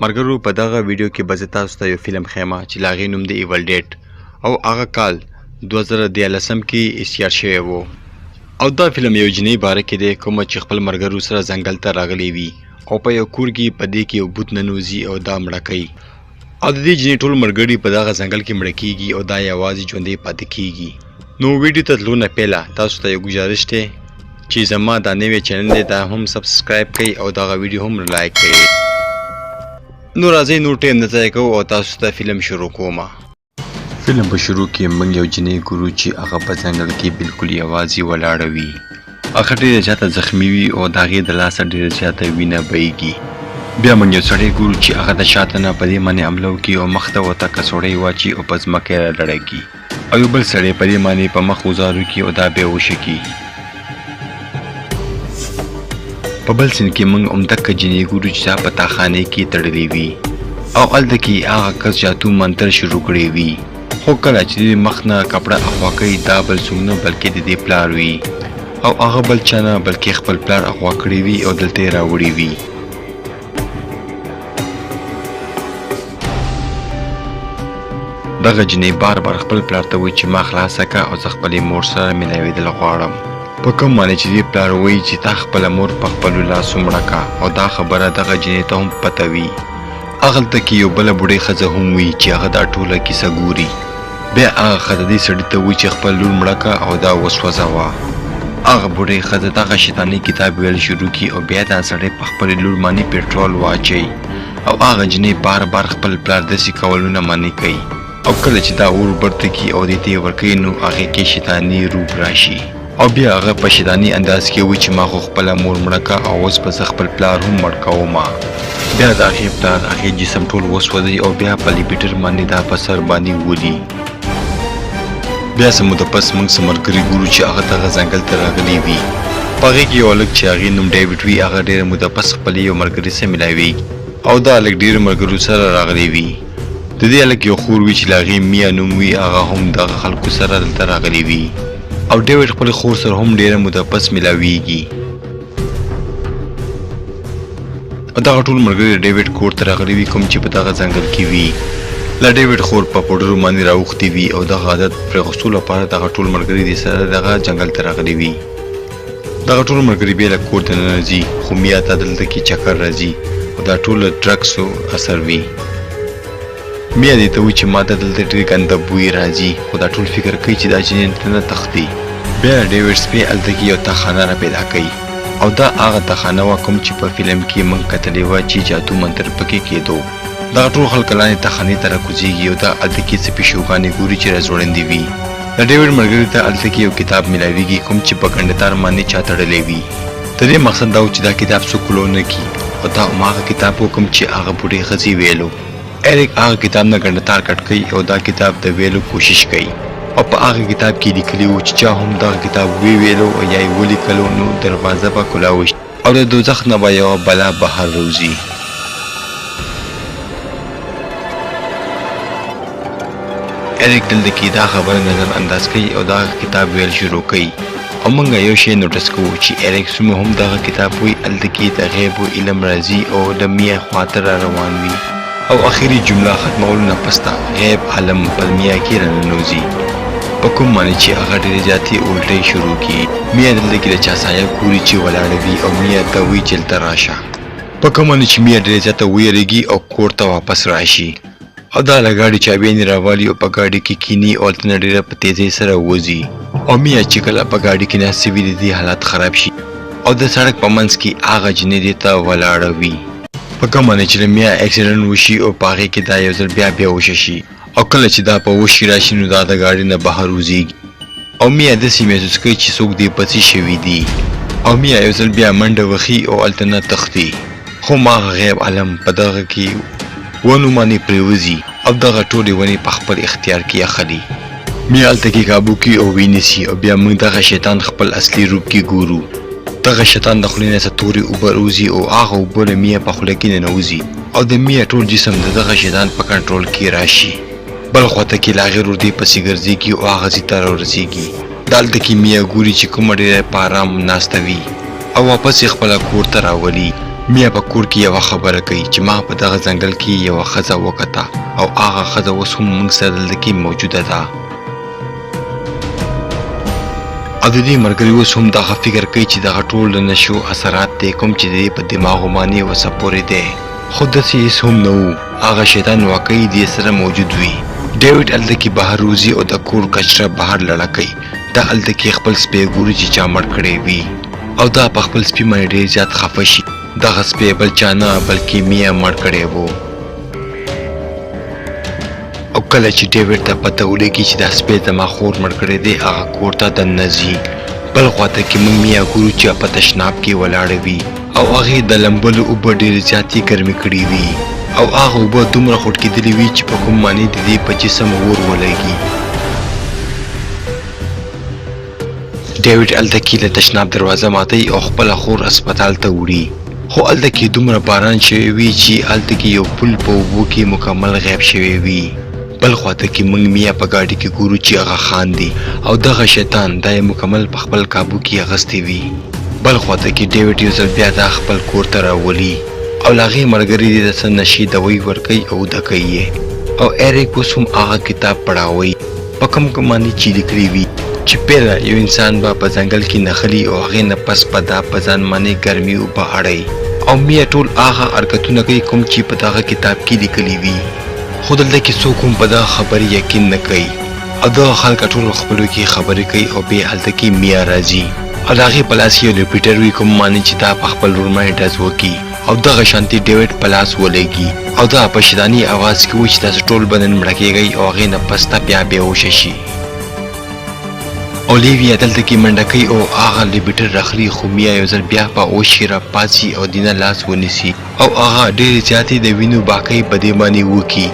مرګرو په دغه ویډیو کې به زه تاسو ته یو فلم ښیم چې د هغې نوم دی ایول ډیډ او هغه کال 2013 کې ایسار شوی و او دا فلم یو جنۍ باره کې دی کومه چې خپل مرګرو سره ځنګل ته راغلی وي او په یو کور کې په دې کې یو بوت ننوځي او دا مړه کوي او د دې جنۍ ټول مرګري په دغه ځنګل کې مړه کیږي او دا یوازې ژوندی پاتې کیږي. نو ویډیو ته تلو نه پهله تاسو ته یو ګزارش دی چې زما دا نوی چینل دی دا هم سبسکرایب کړئ او دغه ویډیو هم لایک کړئ. نو راځئ نور ټایم نه ضایع کوو او تاسو ته فلم شروع کوم. فلم په شروع کې موږ یو جنۍ ګورو چې هغه په ځنګل کې بالکل یوازې ولاړه وي. هغه ډېره زیاته زخمي وي او د هغې د لاسه ډېره زیاته وینه بهیږي. بیا موږ یو سړی ګورو چې هغه د شاته نه په دې باندې حمله وکړي او مخ ته ورته کڅوړی واچي او په ځمکه یې راډړګي او یو بل سړی په دې باندې په مخ وزار وکړي او دا بېهوشه کړي. په بل سین کې موږ همدغه جنۍ ګورو چې دا په تاخانې کې تړلې وي او هلته کې هغه کس جادو منتر شروع کړی وي. خو کله چې د مخ نه کپړه اخوا کوي دا بل څوک نه بلکې د دې پلار وي او هغه بل چا نه بلکې خپل پلار اخوا کړی وي او دلته یې راوړی وي. دغه جنۍ بار بار خپل پلار ته وایي چې ما خلاصه که او زه خپلې مور سره ملاوېدل غواړم. په کوم معنی چې دې پلار وایي چې تا خپله مور په خپلو لاسو مړه که او دا خبره دغه جنۍ ته هم پته وي. هغلته کې یو بله بوډۍ ښځه هم وي چې هغه دا ټوله کیسه ګوري. بیا هغه ښځه دې سړي ته وایي چې خپل لور مړه که او دا وسوځوه. هغه بوډۍ ښځه دغه شیطاني کتاب ویل شروع کړي او بیا دا سړی په خپلې لور باندې پټرول واچوي او هغه جنۍ بار بار خپل پلار داسې کولونه منع کوي او کله چې دا اور برته کړي او دې ته یې ورکوي نو هغې کې شیطاني روح راشي او بیا هغه په شیطاني انداز کې وایي چې ما خو خپله مور مړه که او اوس به زه خپل پلار هم مړ کومه. بیا د هغې پلار هغې جسم ټول وسوځوي او بیا په لیپیټر باندې دا په سر باندې ولي. بیا څه موده پس موږ څه ملګري ګورو چې هغه دغه ځنګل ته راغلي وي. په هغې کې یو هلک چې هغې نوم ډیوډ وي هغه ډېره موده پس خپلې یو ملګري سره ملاویږي او دا هلک ډېرو ملګرو سره راغلی وي. د دې هلک یو خور وي چې د هغې میا نوم وي هغه هم دغه خلکو سره دلته راغلی وي او ډیوډ خپلې خور سره هم ډېره موده پس ملاویږي او دغه ټول ملګري د ډیوډ کور ته راغلي وي کوم چې په دغه ځنګل کې وي. له ډیوډ خور په پوډرو باندې راوښتې وي او دغه عادت پرې اخیستو لپاره دغه ټول ملګري دې سره دغه ځنګل ته راغلي وي. دغه ټول ملګري بیا له کور دننه ځي خو میا ته دلته کې چکر راځي او دا ټول د ډرګسو اثر وي. میا دې ته وایي چې ما ته دلته ډېر ګنده بوی راځي خو دا ټول فکر کوي چې دا جنۍ ته نه تښتي. بیا ډیوډ سپی هلته کې یو تاخانه را پیدا کوي او دا هغه تاخانه وه کوم چې په فلم کې موږ کتلې وه چې جادو منتر پکې کېدو. دغه ټول خلک لاندې تاخانې ته راکوزېږي او دا هلته کې څه پیشوګانې ګوري چې راځوړندې وي. د ډیوډ ملګري ته هلته کې یو کتاب میلاویږي کوم چې په ګنډتار باندې چا تړلی وي. د دې مقصد دا و چې دا کتاب څوک لو نه کړي او دا هماغه کتاب و کوم چې هغه بوډۍ ښځې ویلو. ایریک هغه کتاب نه ګنډتار کټ کوي او دا کتاب د ویلو کوشش کوي او په هغه کتاب کې لیکلي وو چې چا هم دغه کتاب ویلو او یا یې ولیکلو نو دروازه به کلاوه شي او د دوزخ نه به یوه بلا بهر روځي. ایریک دلته کې دا خبره نظر انداز کوي او دغه کتاب ویل شروع کوي او موږ یو شی نوټس کوو چې ایریک څومره هم دغه کتاب وایي هلته کې د غیب و علم راځي او د میا خواته را روان وي او اخري جمله ختمولو نه پس غیب عالم په میا کې راننوځي په کوم معنی چې هغه ډېرې زیاتې الټۍ شروع کړي. میا دلته کې د چا سایه ګوري چې ولاړه وي او میا ته وایي چې دلته راشه. په کوم معنی چې میا ډېرې زیاته ویرېږي او کور ته واپس راشي او دا له ګاډي چابیانې راوالي او په ګاډي کې کیني او هلته نه ډېره په تیزۍ سره وځي او میا چې کله په ګاډي کې ناستې وي د دې حالات خراب شي او د سړک په منځ کې هغه جنۍ دې ته ولاړه وي. په کوم معنی چې د میا اکسیډنټ وشي او په هغې کې دا یو ځل بیا بېهوشه شي او کله چې دا په وش راشي نو دا د ګاډي نه بهر وځېږي او میا داسې محسوس کوي چې څوک دې پسې شوي دي او میا یو ځل بیا منډه وخي او هلته نه تښتي خو هماغه غیب عالم په دغه کې ونو باندې پرېوځي او دغه ټولې ونې په خپل اختیار کې اخلي. میا هلته کې کابو کړي او وینیسي او بیا موږ دغه شیطان خپل اصلي روپ کې ګورو. دغه شیطان د خولې نه څه تورې اوبه راوځي او هغه اوبه د میا په خوله کې ننوځي او د میا ټول جسم د دغه شیطان په کنټرول کې راشي. بل خواته کې له هغې ورودې پسې ګرځېږي او هغه ځای ته راورسېږي. دلته کې میا ګوري چې کومه ډېره په ارام ناسته وي او واپس یې خپله کور ته راولي. میا په کور کې یوه خبره کوي چې ما په دغه ځنګل کې یوه ښځه وکته او هغه ښځه اوس هم موږ سره دلته کې موجوده ده او د دې ملګري اوس هم دغه فکر کوي چې دغه ټول د نشو اثرات دی کوم چې د دې په دماغو باندې وسپورې دی خو داسې هېڅ هم نه و هغه شیطان واقعي دې سره موجود وي ډیوډ هلته کې بهر روزي او د کور کچره بهر لړه کوي دا هلته کې خپل سپی ګوري چې چا مړ کړی وي او دا په خپل سپي باندې ډېر زیات خفه شي دغه سپی بل چا نه بلکې میا مړ کړی و او کله چې ډیوډ ته پته ولګي چې دا سپی زما خور مړ کړی دی هغه کور ته دننه ځي بل خواته کې موږ میا ګورو چې په تشناب کې ولاړه وي او هغې د لمبلو اوبه ډېرې زیاتې ګرمې کړې وي او هغه اوبه دومره خوټ کېدلې وي چې په کوم معنی د دې په جسم اور ولګي ډیوډ هلته کې له تشناب دروازه ماتوي او خپله خور هسپتال ته وړي خو هلته کې دومره باران شوی وي چې هلته کې یو پل په اوبو کې مکمل غیب شوی وي بل خواته کې موږ میا په ګاډي کې ګورو چې هغه خاندي او دغه شیطان دا یې مکمل په خپل کابو کې اغستی وي بل خواته کې ډیوډ یو ځل بیا دا خپل کور ته راولي او له هغې ملګري دې ته څه نشي دوی ورکوي او وده کوي یې او ایریک اوس هم هغه کتاب پړاوی په کوم معنی چې لیکلي وي چې پیله یو انسان به په ځنګل کې نښلي او هغې نه پس به دا په ځان باندې ګرمي اوبه اړوي او میا ټول هغه حرکتونه کوي کوم چې په دغه کتاب کې لیکلي وي خو دلته کې څوک هم په دغه خبرې یقین نه کوي او دغه خلک ټول خپلو کې خبرې کوي او بیا هلته کې میا راځي او د هغې په لاس کې یو ریپیټر وي کوم معنی چې دا په خپل ورور باندې ډز وکړي او دغه شانتي ډیوډ په لاس ولګي او دا په شیطاني اواز کې و چې تاسو ټول به نن مړه کېږئ او هغې نه پس ته بیا بېهوشه شي اولیویا دلته کې منډه کوي او هغه ریپیټر راخلي خو میا یو ځل بیا په اوش کې راپاڅي او دینه لاس ونیسي او هغه ډېرې زیاتې د وینو باقۍ په دې باندې وکړي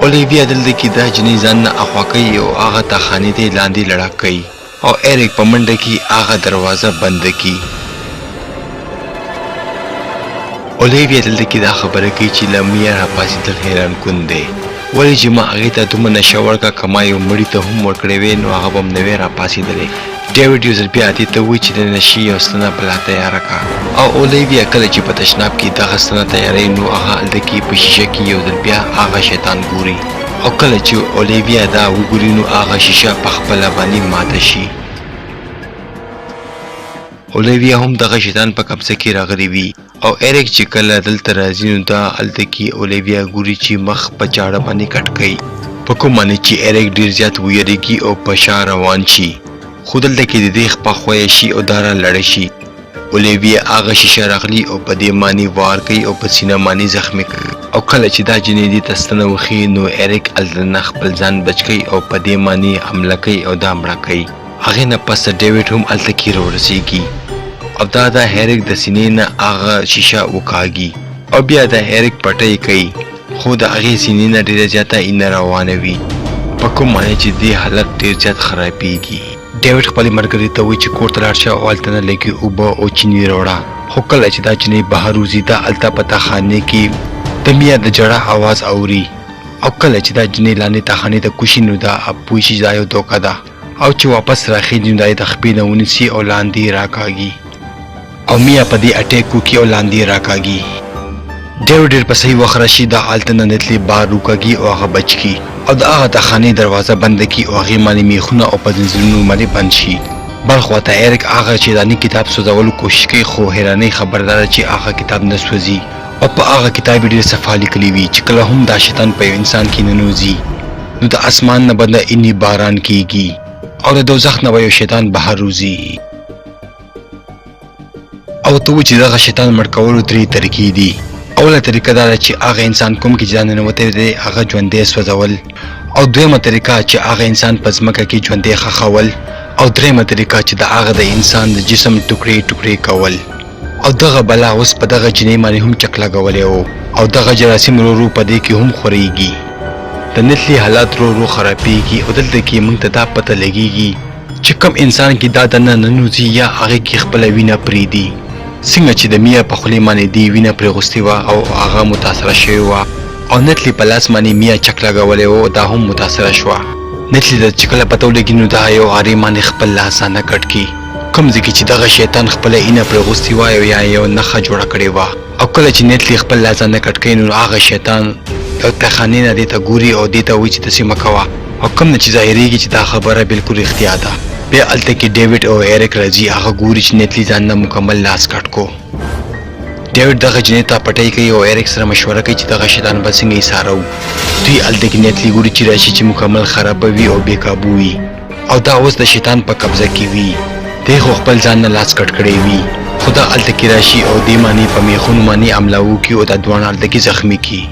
اولیویا دلته کې دا جنۍ ځان نه اخوا کوي او هغه ته خانې ته لاندې لړا کوي او ایریک په منډه کې هغه دروازه بنده کړي اولیویا دلته کې دا خبره کوي چې له میا راپاڅېدل حیران کن دی ولې چې ما هغې ته دومره نشه ورکړه که ما یو مړي ته هم ورکړی وی نو هغه به هم نه وی راپاڅېدلی ډیوډ یو ځل بیا دې ته ووایي چې د نشي یو ستنه بلا تیاره کړه او اولیویا کله چې په تشناب کې دغه ستنه تیاروي نو هغه هلته کې په شیشه کې یو ځل بیا هغه شیطان ګوري او کله چې اولیویا دا وګوري نو هغه شیشه په خپله باندې ماته شي اولیویا هم دغه شیطان په قبضه کې راغلی وي او ایریک چې کله دلته راځي نو دا هلته کې اولیویا ګوري چې مخ په چاړه باندې کټ کوي په کوم معنی چې ایریک ډېر زیات ویریږي او په شا روان شي خو دلته کې د دې خپه خویه شي او دا رالاړه شي اولیویا هغه شیشه راغلي او په دې معنی وار کوي او په سینه باندې زخمي کوي او کله چې دا جنۍ دې ته ستنه وښي نو ایریک هلته نه خپل ځان بچ کوي او په دې معنی حمله کوي او دا مړه کوي هغې نه پس ډیوډ هم هلته کې راورسېږي او دا د ایریک د سینې نه هغه شیشه وکاږي او بیا د ایریک پټۍ کوي خو د هغې سینې نه ډېره زیاته اینه روانه وي په کوم معنی چې دې حالت ډېر زیات خرابېږي ډیوډ خپلې ملګري ته وایي چې کور ته لاړ شه او هلته نه لږې اوبه او چیني راوړه خو کله چې دا جنۍ بهر وځي دا هلته په تاخانې کې د میا د ژړا اواز اوري او کله چې دا جنۍ لاندې تاخانې ته کوشي نو دا پوه شي دا یو دوکه ده او چې واپس راخېږي نو دا یې د خپې نه ونیسي او لاندې راکاږي او میا په دې اټیک وکړي او لاندې راکاږي ډیوډ ډېر په صحیح وخت راشي دا هلته نه نتلې بار وکاږي او هغه بچ کړي او د هغه تاخانې دروازه بنده کړي او هغې باندې میخونه او په زنځیرونو باندې بند شي بل خواته ایریک هغه شیطاني کتاب سوځولو کوشش کوي خو حیرانۍ خبر دا ده چې هغه کتاب نه سوځي او په هغه کتاب یې ډېر صفا لیکلي وي چې کله هم دا شیطان په یو انسان کې ننوځي نو د اسمان نه به د اینې باران کیږي او د دوزخ نه به یو شیطان بهر وځي او ته و چې دغه شیطان مړ کولو درې طریقې دي اوله طریقه دا ده چې هغه انسان کوم کې چې ځان ننوتی دی هغه ژوندی سوځول او دویمه طریقه چې هغه انسان په ځمکه کې ژوندی ښخول او دریمه طریقه چې د هغه د انسان د جسم ټوکړې ټوکړې کول او دغه بلا اوس په دغه جنۍ باندې هم چک لګولی و او دغه جراثیم ورو ورو په دې کې هم خورېږي د نسلي حالات ورو ورو خرابېږي او دلته کې موږ ته دا پته لګېږي چې کوم انسان کې دا دننه ننوځي یا هغې کې خپله وینه پرېږدي څنګه چې د میا په خولې باندې دې وینه پرېغوستې وه او هغه متاثره شوې وه او نتلي په لاس باندې میا چک لګولی و دا هم متاثره شوه نتلي ته چې کله پته ولګي نو دا یو هارې باندې خپل لاس نه کټ کړي کوم ځای کې چې دغه شیطان خپله اینه پرې غوستې وای او یا یو نښه جوړه کړې وه او کله چې نیتلی خپل لازانه کټ کوي نو هغه شیطان یو تخانې نه دې ته ګوري او دې ته وایي چې داسې مه کوه او کوم نه چې ظاهرېږي چې دا خبره بالکل رښتیا ده. بیا هلته کې ډیوډ او ایرک راځي. هغه ګوري چې نیتلی ځان نه مکمل لاس کټ کو. ډیوډ دغه جنۍ ته پټۍ کوي او ایرک سره مشوره کوي چې دغه شیطان به څنګه ایسارو. دوی هلته کې نیتلی ګوري چې راشي چې مکمل خرابوي او بېقابو وي او دا اوس د شیطان په قبضه کې وي. دی خو خپل ځان نه لاس کټ کړی وي خو دا هلته کې راشي او دې معنی په میخونو باندې حمله وکړي او دا دواړه هلته کې زخمي کړي.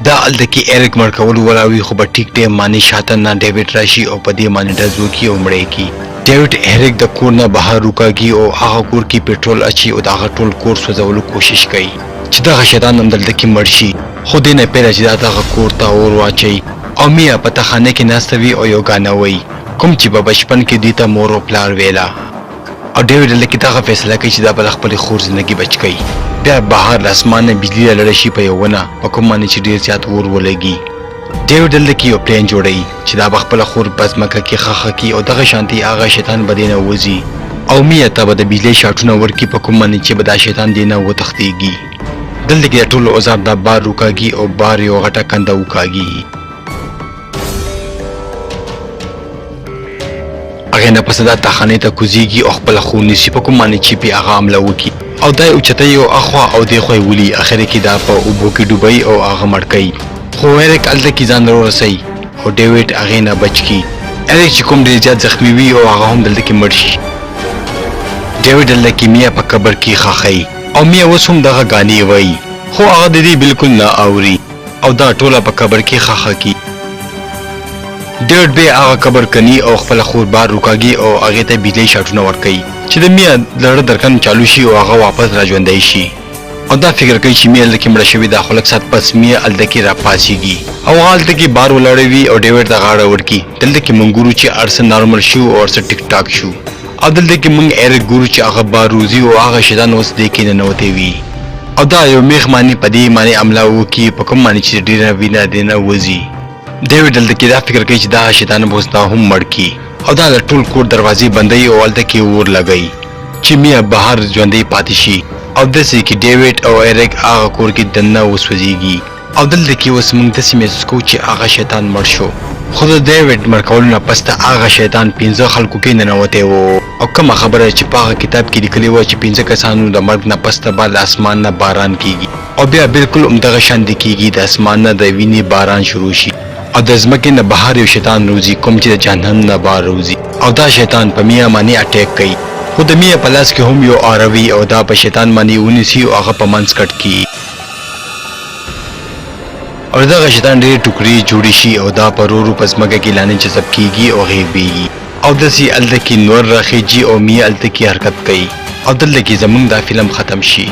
دا هلته کې ایرک مړ کول ولاوي خو په ټیک ټایم باندې شاته نه ډیوډ راشي او په دې باندې ډز وکړي او مړی کړي. ډیوډ ایرک د کور نه بهر روکاږي او هغه کور کې پټرول اچي او د هغه ټول کور سوځولو کوشش کوي چې دغه شیطان هم دلته کې مړ شي. خو دې نه پیله چې دا دغه کور ته اور واچوي او میا په تخانه کې ناسته وي او یو ګانه وایي کوم چې په بچپن کې دوی ته مور او پلار ویله او ډیوډ هلته کې دغه فیصله کوي چې دا به د خپلې خور زندګي بچ کوي. بیا بهر له اسمان نه بجلي رالړه شي په یو ونه په کوم باندې چې ډېر زیات اور ولګي. ډیوډ هلته کې یو پلین جوړوي چې دا به خپله خور په ځمکه کې ښخه کړي او دغه شانتې هغه شیطان به دې نه وځي او میا ته به د بجلۍ شاټونه ورکړي په کوم باندې چې به دا شیطان دې نه وتښتېږي. دلته کې د ټولو اوزار دا بار روکاږي او بار یو غټه کنده وکاږي. هغې نه پسې دا تخانې ته کوزیږي او خپله خور نیسي په کوم باندې چې پې هغه حمله وکړي او دا یې اوچتوي او اخوا او دېخوا یې ولي. اخر کې دا په اوبو کې ډوبوي او هغه مړ کوي. خو ایرک هلته کې ځان ورسوي او ډیوډ هغې نه بچ کړي. ایرک چې کوم ډېر زیات زخمي وي او هغه هم دلته کې مړ شي. ډیوډ هلته کې میا په قبر کې ښخوي او میا اوس هم دغه ګانې وایي خو هغه د دې بالکل نه اوري او دا ټوله په قبر کې ښخه کړي. ډیوډ بیا هغه قبر کني او خپله خور بار روکاږي او هغې ته بجلۍ شاټونه ورکوي چې د میا زړه درکن چالو شي او هغه واپس را ژوندی شي او دا فکر کوي چې میا هلته کې مړه شوې ده خو لږ ساعت پس میا هلته کې راپاڅېږي او هغه هلته کې بار ولاړوي او ډیوډ ته غاړه ورکړي. دلته کې موږ ګورو چې هر څه نارمل شو او هر څه ټیک ټاک شو او دلته کې موږ ایرک ګورو چې هغه بار روزي او هغه شیطان اوس دې کې ننوتی وي او دا یو میخ باندې په دې باندې حمله وکړي په کوم باندې چې ډېره وینه دې نه وځي. ډیوډ هلته کې دا فکر کوي چې دا شیطان به اوس دا هم مړ کړي او دا د ټول کور دروازې بندوي او هلته کې اور لګوي چې میا بهر ژوندی پاتې شي او داسې کې ډیوډ او ایرک هغه کور کې دننه وسوځېږي او دلته کې اوس موږ داسې محسوس کوو چې هغه شیطان مړ شو خو د ډیوډ مړ کولو نه پس ته هغه شیطان 15 خلکو کې ننوتی و او کومه خبره چې په هغه کتاب کې لیکلې وه چې 15 کسانو د مرګ نه پس ته به د اسمان نه باران کېږي او بیا بالکل همدغه شانتې کېږي د اسمان نه د وینې باران شروع شي او د ځمکې نه بهر یو شیطان روزي کوم چې د جهنم نه بار روزي او دا شیطان په میا باندې اټیک کوي خو د میا په لاس کې هم یو آروي او دا په شیطان باندې ونیسي او هغه په منځ کټ کړي او دغه شیطان ډېرې ټوکرې جوړې شي او دا په ورو ورو په ځمکه کې لاندې جذب کېږي او غیبېږي او داسې هلته کې نور راخیږي او میا هلته کې حرکت کوي او دلته کې زموږ دا فلم ختم شي.